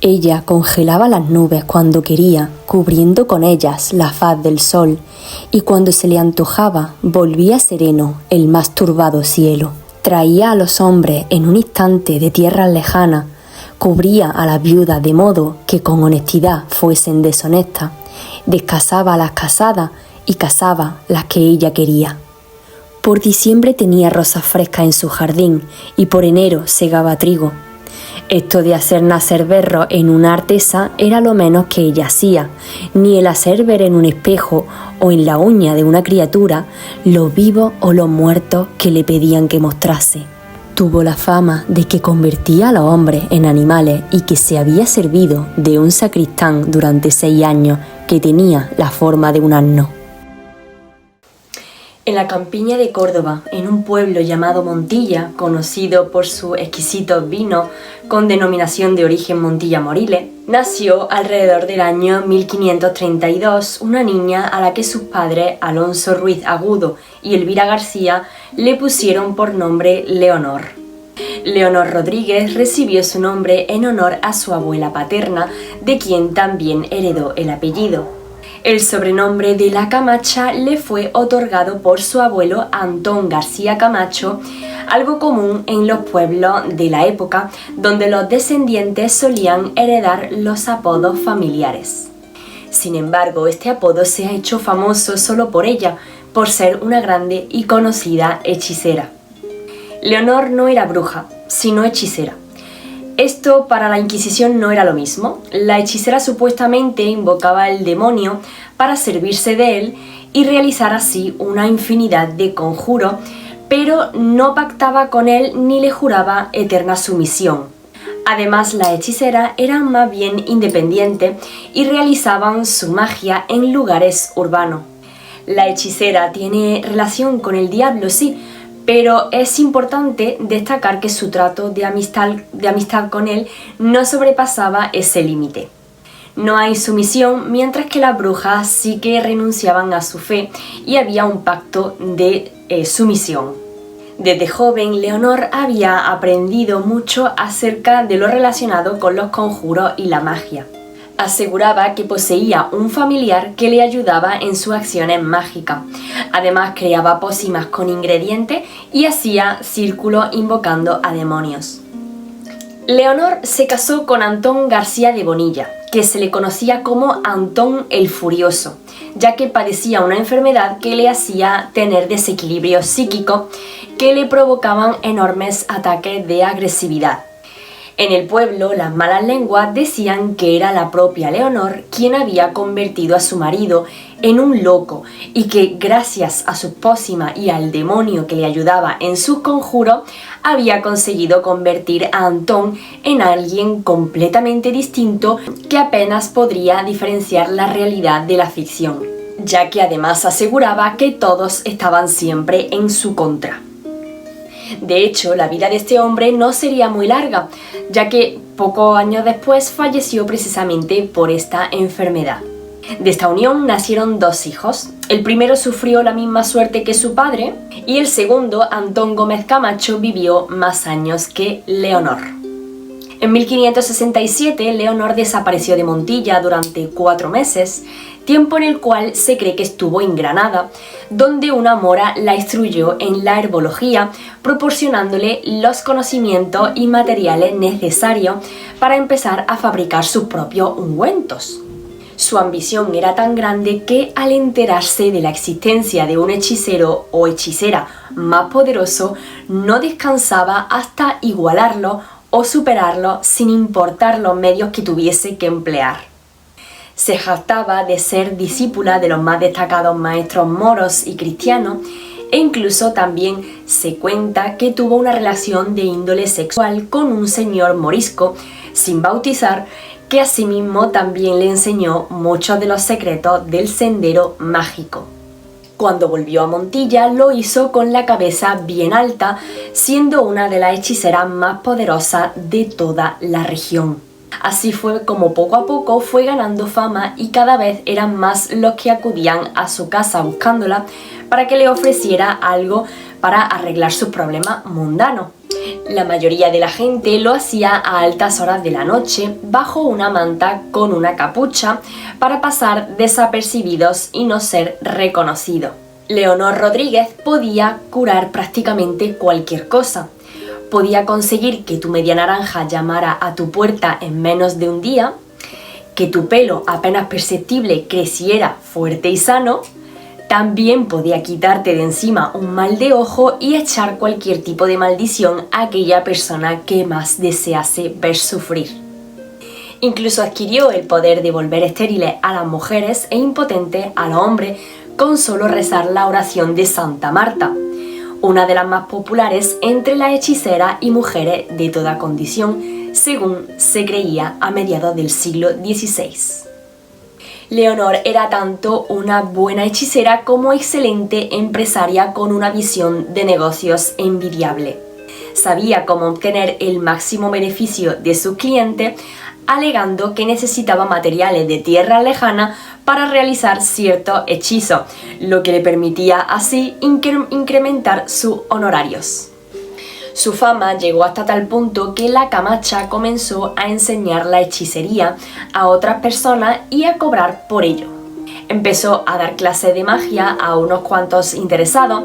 Ella congelaba las nubes cuando quería, cubriendo con ellas la faz del sol, y cuando se le antojaba, volvía sereno el más turbado cielo. Traía a los hombres en un instante de tierras lejanas, cubría a las viudas de modo que con honestidad fuesen deshonestas, descasaba a las casadas y casaba las que ella quería. Por diciembre tenía rosas frescas en su jardín y por enero segaba trigo. Esto de hacer nacer berros en una artesa era lo menos que ella hacía, ni el hacer ver en un espejo o en la uña de una criatura los vivos o los muertos que le pedían que mostrase. Tuvo la fama de que convertía a los hombres en animales y que se había servido de un sacristán durante 6 años que tenía la forma de un asno. En la campiña de Córdoba, en un pueblo llamado Montilla, conocido por sus exquisitos vinos con denominación de origen Montilla Moriles, nació alrededor del año 1532 una niña a la que sus padres, Alonso Ruiz Agudo y Elvira García, le pusieron por nombre Leonor. Leonor Rodríguez recibió su nombre en honor a su abuela paterna, de quien también heredó el apellido. El sobrenombre de la Camacha le fue otorgado por su abuelo Antón García Camacho, algo común en los pueblos de la época, donde los descendientes solían heredar los apodos familiares. Sin embargo, este apodo se ha hecho famoso solo por ella, por ser una grande y conocida hechicera. Leonor no era bruja, sino hechicera. Esto para la Inquisición no era lo mismo. La hechicera supuestamente invocaba al demonio para servirse de él y realizar así una infinidad de conjuros, pero no pactaba con él ni le juraba eterna sumisión. Además, las hechiceras eran más bien independientes y realizaban su magia en lugares urbanos. La hechicera tiene relación con el diablo, sí, pero es importante destacar que su trato de amistad con él no sobrepasaba ese límite. No hay sumisión, mientras que las brujas sí que renunciaban a su fe y había un pacto de sumisión. Desde joven, Leonor había aprendido mucho acerca de lo relacionado con los conjuros y la magia. Aseguraba que poseía un familiar que le ayudaba en sus acciones mágicas. Además, creaba pócimas con ingredientes y hacía círculos invocando a demonios. Leonor se casó con Antón García de Bonilla, que se le conocía como Antón el Furioso, ya que padecía una enfermedad que le hacía tener desequilibrios psíquicos que le provocaban enormes ataques de agresividad. En el pueblo, las malas lenguas decían que era la propia Leonor quien había convertido a su marido en un loco y que gracias a sus pócimas y al demonio que le ayudaba en sus conjuros, había conseguido convertir a Antón en alguien completamente distinto que apenas podría diferenciar la realidad de la ficción, ya que además aseguraba que todos estaban siempre en su contra. De hecho, la vida de este hombre no sería muy larga, ya que pocos años después falleció precisamente por esta enfermedad. De esta unión nacieron 2 hijos. El primero sufrió la misma suerte que su padre y el segundo, Antón Gómez Camacho, vivió más años que Leonor. En 1567, Leonor desapareció de Montilla durante 4 meses, tiempo en el cual se cree que estuvo en Granada, donde una mora la instruyó en la herbología, proporcionándole los conocimientos y materiales necesarios para empezar a fabricar sus propios ungüentos. Su ambición era tan grande que al enterarse de la existencia de un hechicero o hechicera más poderoso, no descansaba hasta igualarlo o superarlo sin importar los medios que tuviese que emplear. Se jactaba de ser discípula de los más destacados maestros moros y cristianos e incluso también se cuenta que tuvo una relación de índole sexual con un señor morisco sin bautizar, que asimismo también le enseñó muchos de los secretos del sendero mágico. Cuando volvió a Montilla lo hizo con la cabeza bien alta, siendo una de las hechiceras más poderosas de toda la región. Así fue como poco a poco fue ganando fama y cada vez eran más los que acudían a su casa buscándola para que le ofreciera algo para arreglar sus problemas mundanos. La mayoría de la gente lo hacía a altas horas de la noche, bajo una manta con una capucha, para pasar desapercibidos y no ser reconocidos. Leonor Rodríguez podía curar prácticamente cualquier cosa. Podía conseguir que tu media naranja llamara a tu puerta en menos de un día, que tu pelo apenas perceptible creciera fuerte y sano. También podía quitarte de encima un mal de ojo y echar cualquier tipo de maldición a aquella persona que más desease ver sufrir. Incluso adquirió el poder de volver estériles a las mujeres e impotentes a los hombres con solo rezar la oración de Santa Marta, una de las más populares entre las hechiceras y mujeres de toda condición, según se creía a mediados del siglo XVI. Leonor era tanto una buena hechicera como excelente empresaria con una visión de negocios envidiable. Sabía cómo obtener el máximo beneficio de sus clientes, alegando que necesitaba materiales de tierra lejana para realizar ciertos hechizos, lo que le permitía así incrementar sus honorarios. Su fama llegó hasta tal punto que la Camacha comenzó a enseñar la hechicería a otras personas y a cobrar por ello. Empezó a dar clases de magia a unos cuantos interesados,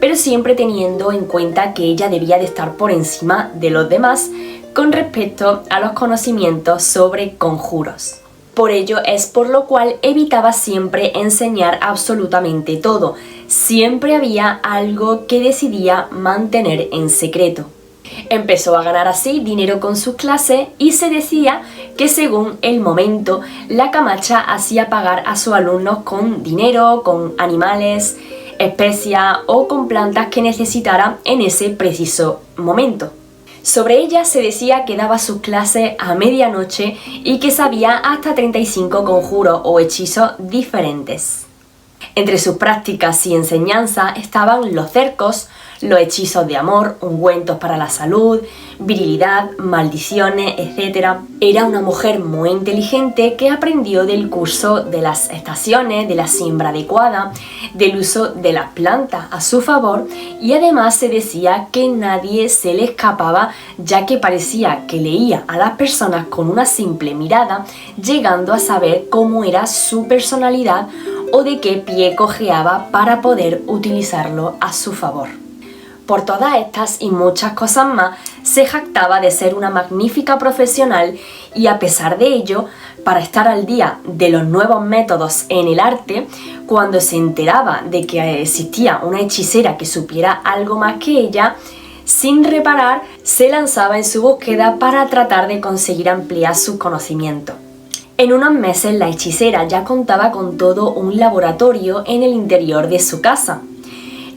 pero siempre teniendo en cuenta que ella debía de estar por encima de los demás con respecto a los conocimientos sobre conjuros. Por ello es por lo cual evitaba siempre enseñar absolutamente todo. Siempre había algo que decidía mantener en secreto. Empezó a ganar así dinero con sus clases y se decía que según el momento la Camacha hacía pagar a sus alumnos con dinero, con animales, especias o con plantas que necesitara en ese preciso momento. Sobre ella se decía que daba sus clases a medianoche y que sabía hasta 35 conjuros o hechizos diferentes. Entre sus prácticas y enseñanzas estaban los cercos, los hechizos de amor, ungüentos para la salud, virilidad, maldiciones, etc. Era una mujer muy inteligente que aprendió del curso de las estaciones, de la siembra adecuada, del uso de las plantas a su favor, y además se decía que nadie se le escapaba, ya que parecía que leía a las personas con una simple mirada, llegando a saber cómo era su personalidad o de qué pie cojeaba para poder utilizarlo a su favor. Por todas estas y muchas cosas más, se jactaba de ser una magnífica profesional y a pesar de ello, para estar al día de los nuevos métodos en el arte, cuando se enteraba de que existía una hechicera que supiera algo más que ella, sin reparar, se lanzaba en su búsqueda para tratar de conseguir ampliar sus conocimientos. En unos meses la hechicera ya contaba con todo un laboratorio en el interior de su casa.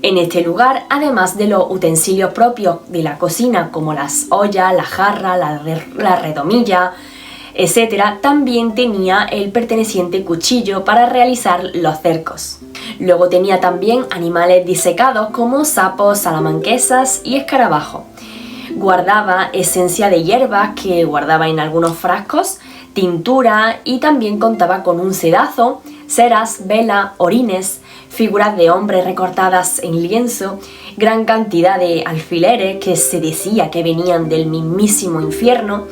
En este lugar, además de los utensilios propios de la cocina como las ollas, la jarra, la redomilla, etc., también tenía el perteneciente cuchillo para realizar los cercos. Luego tenía también animales disecados como sapos, salamanquesas y escarabajos. Guardaba esencia de hierbas que guardaba en algunos frascos, tintura y también contaba con un sedazo, ceras, vela, orines, figuras de hombres recortadas en lienzo, gran cantidad de alfileres que se decía que venían del mismísimo infierno,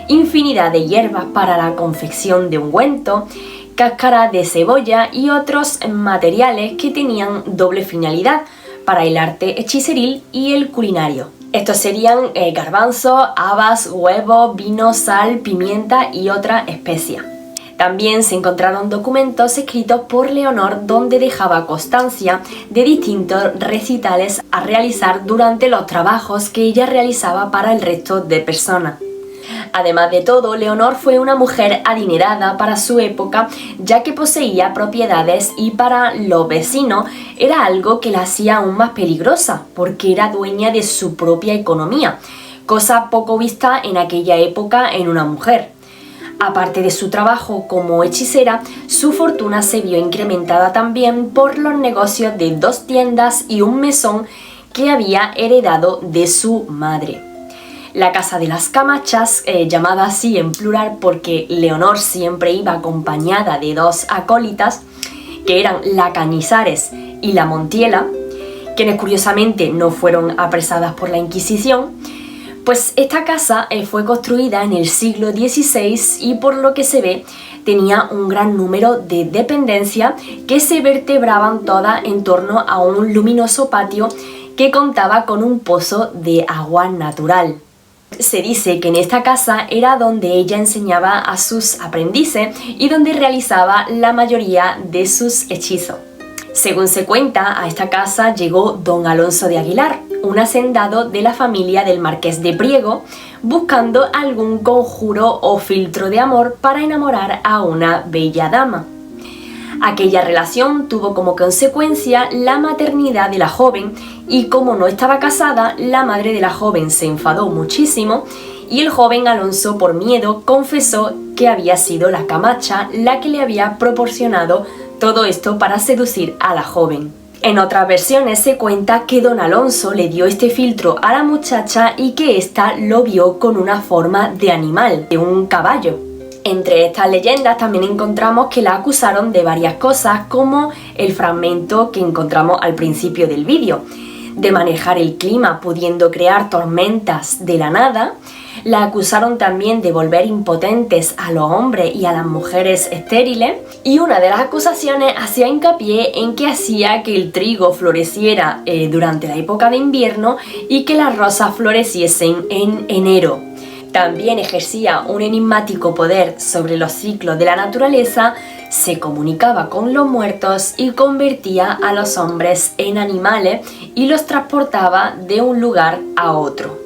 infinidad de hierbas para la confección de ungüento, cáscara de cebolla y otros materiales que tenían doble finalidad para el arte hechiceril y el culinario. Estos serían garbanzos, habas, huevos, vino, sal, pimienta y otra especia. También se encontraron documentos escritos por Leonor donde dejaba constancia de distintos recitales a realizar durante los trabajos que ella realizaba para el resto de personas. Además de todo, Leonor fue una mujer adinerada para su época, ya que poseía propiedades y para los vecinos era algo que la hacía aún más peligrosa, porque era dueña de su propia economía, cosa poco vista en aquella época en una mujer. Aparte de su trabajo como hechicera, su fortuna se vio incrementada también por los negocios de 2 tiendas y un mesón que había heredado de su madre. La Casa de las Camachas, llamada así en plural porque Leonor siempre iba acompañada de 2 acólitas, que eran la Cañizares y la Montiela, quienes curiosamente no fueron apresadas por la Inquisición. Pues esta casa fue construida en el siglo XVI y por lo que se ve tenía un gran número de dependencias que se vertebraban todas en torno a un luminoso patio que contaba con un pozo de agua natural. Se dice que en esta casa era donde ella enseñaba a sus aprendices y donde realizaba la mayoría de sus hechizos. Según se cuenta, a esta casa llegó don Alonso de Aguilar, un hacendado de la familia del Marqués de Priego, buscando algún conjuro o filtro de amor para enamorar a una bella dama. Aquella relación tuvo como consecuencia la maternidad de la joven y como no estaba casada, la madre de la joven se enfadó muchísimo y el joven Alonso, por miedo, confesó que había sido la Camacha la que le había proporcionado todo esto para seducir a la joven. En otras versiones se cuenta que don Alonso le dio este filtro a la muchacha y que ésta lo vio con una forma de animal, de un caballo. Entre estas leyendas también encontramos que la acusaron de varias cosas, como el fragmento que encontramos al principio del vídeo, de manejar el clima pudiendo crear tormentas de la nada. La acusaron también de volver impotentes a los hombres y a las mujeres estériles, y una de las acusaciones hacía hincapié en que hacía que el trigo floreciera durante la época de invierno y que las rosas floreciesen en enero. También ejercía un enigmático poder sobre los ciclos de la naturaleza, se comunicaba con los muertos y convertía a los hombres en animales y los transportaba de un lugar a otro.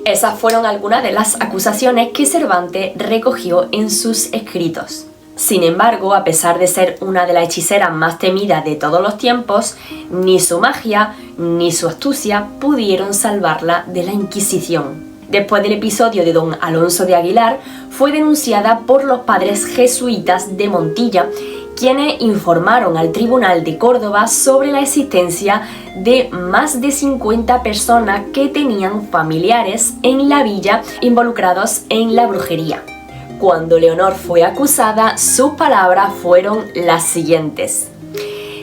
Esas fueron algunas de las acusaciones que Cervantes recogió en sus escritos. Sin embargo, a pesar de ser una de las hechiceras más temidas de todos los tiempos, ni su magia ni su astucia pudieron salvarla de la Inquisición. Después del episodio de don Alonso de Aguilar, fue denunciada por los padres jesuitas de Montilla, quienes informaron al Tribunal de Córdoba sobre la existencia de más de 50 personas que tenían familiares en la villa involucrados en la brujería. Cuando Leonor fue acusada, sus palabras fueron las siguientes: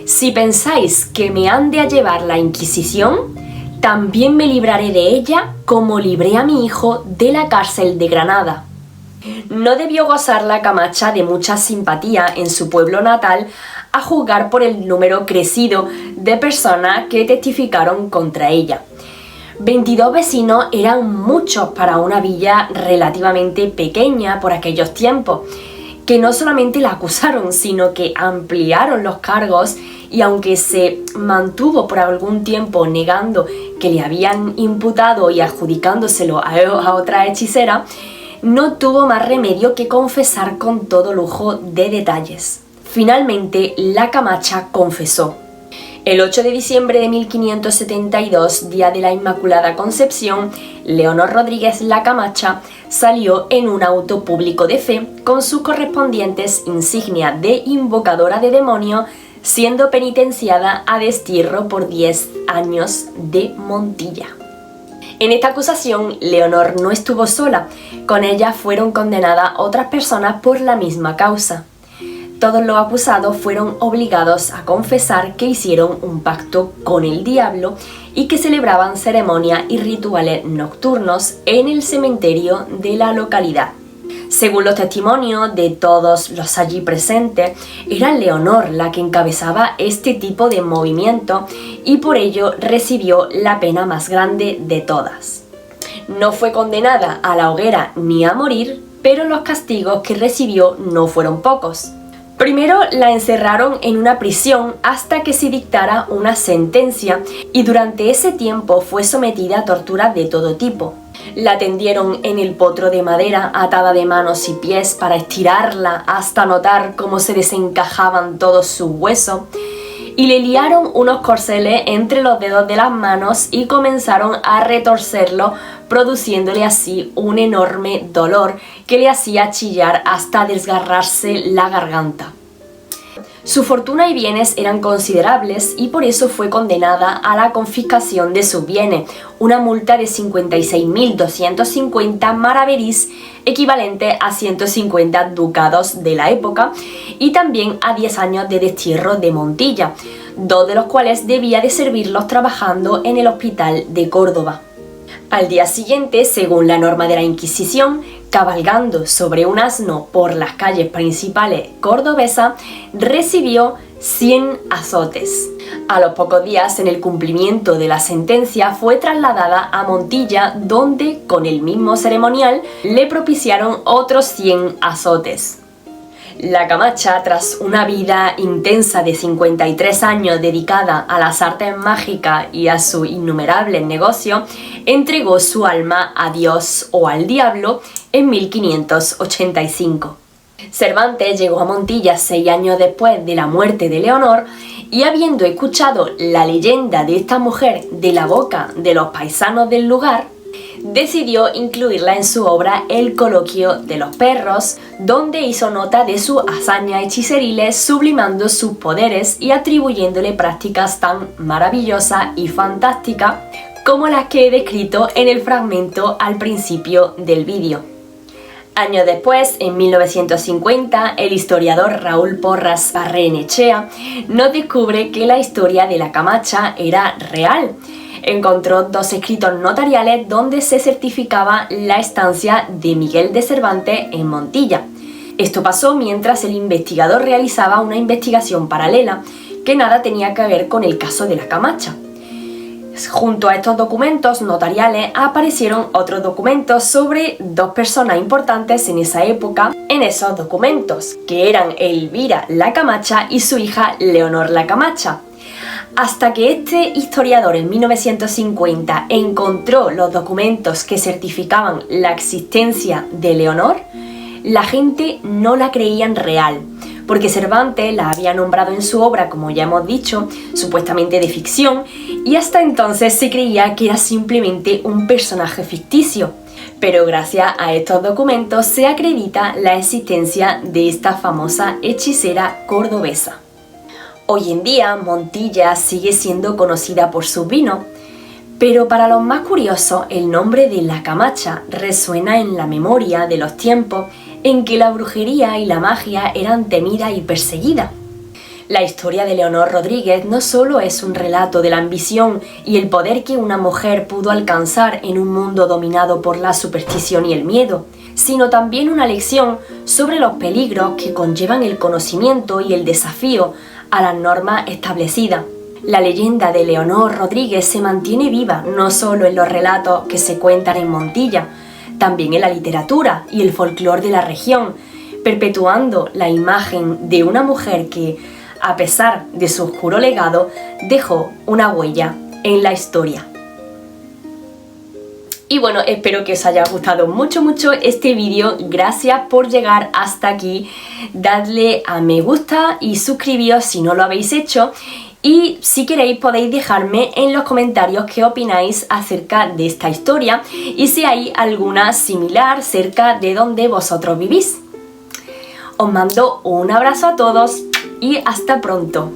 «Si pensáis que me han de llevar la Inquisición, también me libraré de ella como libré a mi hijo de la cárcel de Granada». No debió gozar la Camacha de mucha simpatía en su pueblo natal, a juzgar por el número crecido de personas que testificaron contra ella. 22 vecinos eran muchos para una villa relativamente pequeña por aquellos tiempos, que no solamente la acusaron, sino que ampliaron los cargos, y aunque se mantuvo por algún tiempo negando que le habían imputado y adjudicándoselo a otra hechicera, no tuvo más remedio que confesar con todo lujo de detalles. Finalmente, la Camacha confesó. El 8 de diciembre de 1572, día de la Inmaculada Concepción, Leonor Rodríguez la Camacha salió en un auto público de fe con sus correspondientes insignias de invocadora de demonios, siendo penitenciada a destierro por 10 años de Montilla. En esta acusación, Leonor no estuvo sola, con ella fueron condenadas otras personas por la misma causa. Todos los acusados fueron obligados a confesar que hicieron un pacto con el diablo y que celebraban ceremonias y rituales nocturnos en el cementerio de la localidad. Según los testimonios de todos los allí presentes, era Leonor la que encabezaba este tipo de movimiento y por ello recibió la pena más grande de todas. No fue condenada a la hoguera ni a morir, pero los castigos que recibió no fueron pocos. Primero la encerraron en una prisión hasta que se dictara una sentencia, y durante ese tiempo fue sometida a torturas de todo tipo. La tendieron en el potro de madera atada de manos y pies para estirarla hasta notar cómo se desencajaban todos sus huesos, y le liaron unos corceles entre los dedos de las manos y comenzaron a retorcerlo, produciéndole así un enorme dolor que le hacía chillar hasta desgarrarse la garganta. Su fortuna y bienes eran considerables y por eso fue condenada a la confiscación de sus bienes, una multa de 56.250 maravedís, equivalente a 150 ducados de la época, y también a 10 años de destierro de Montilla, 2 de los cuales debía de servirlos trabajando en el hospital de Córdoba. Al día siguiente, según la norma de la Inquisición, cabalgando sobre un asno por las calles principales cordobesas, recibió 100 azotes. A los pocos días, en el cumplimiento de la sentencia, fue trasladada a Montilla, donde, con el mismo ceremonial, le propiciaron otros 100 azotes. La Camacha, tras una vida intensa de 53 años dedicada a las artes mágicas y a sus innumerables negocios, entregó su alma a Dios o al diablo en 1585. Cervantes llegó a Montilla 6 años después de la muerte de Leonor y, habiendo escuchado la leyenda de esta mujer de la boca de los paisanos del lugar, decidió incluirla en su obra El coloquio de los perros, donde hizo nota de sus hazañas hechiceriles, sublimando sus poderes y atribuyéndole prácticas tan maravillosas y fantásticas como las que he descrito en el fragmento al principio del vídeo. Años después, en 1950, el historiador Raúl Porras Barrenechea nos descubre que la historia de la Camacha era real. Encontró 2 escritos notariales donde se certificaba la estancia de Miguel de Cervantes en Montilla. Esto pasó mientras el investigador realizaba una investigación paralela que nada tenía que ver con el caso de la Camacha. Junto a estos documentos notariales aparecieron otros documentos sobre 2 personas importantes en esa época en esos documentos, que eran Elvira la Camacha y su hija Leonor la Camacha. Hasta que este historiador en 1950 encontró los documentos que certificaban la existencia de Leonor, la gente no la creían real, porque Cervantes la había nombrado en su obra, como ya hemos dicho, supuestamente de ficción, y hasta entonces se creía que era simplemente un personaje ficticio. Pero gracias a estos documentos se acredita la existencia de esta famosa hechicera cordobesa. Hoy en día, Montilla sigue siendo conocida por sus vinos, pero para los más curiosos, el nombre de la Camacha resuena en la memoria de los tiempos en que la brujería y la magia eran temidas y perseguidas. La historia de Leonor Rodríguez no solo es un relato de la ambición y el poder que una mujer pudo alcanzar en un mundo dominado por la superstición y el miedo, sino también una lección sobre los peligros que conllevan el conocimiento y el desafío a las normas establecidas. La leyenda de Leonor Rodríguez se mantiene viva no solo en los relatos que se cuentan en Montilla, también en la literatura y el folclore de la región, perpetuando la imagen de una mujer que, a pesar de su oscuro legado, dejó una huella en la historia. Y bueno, espero que os haya gustado mucho este vídeo. Gracias por llegar hasta aquí. Dadle a me gusta y suscribíos si no lo habéis hecho. Y si queréis podéis dejarme en los comentarios qué opináis acerca de esta historia y si hay alguna similar cerca de donde vosotros vivís. Os mando un abrazo a todos y hasta pronto.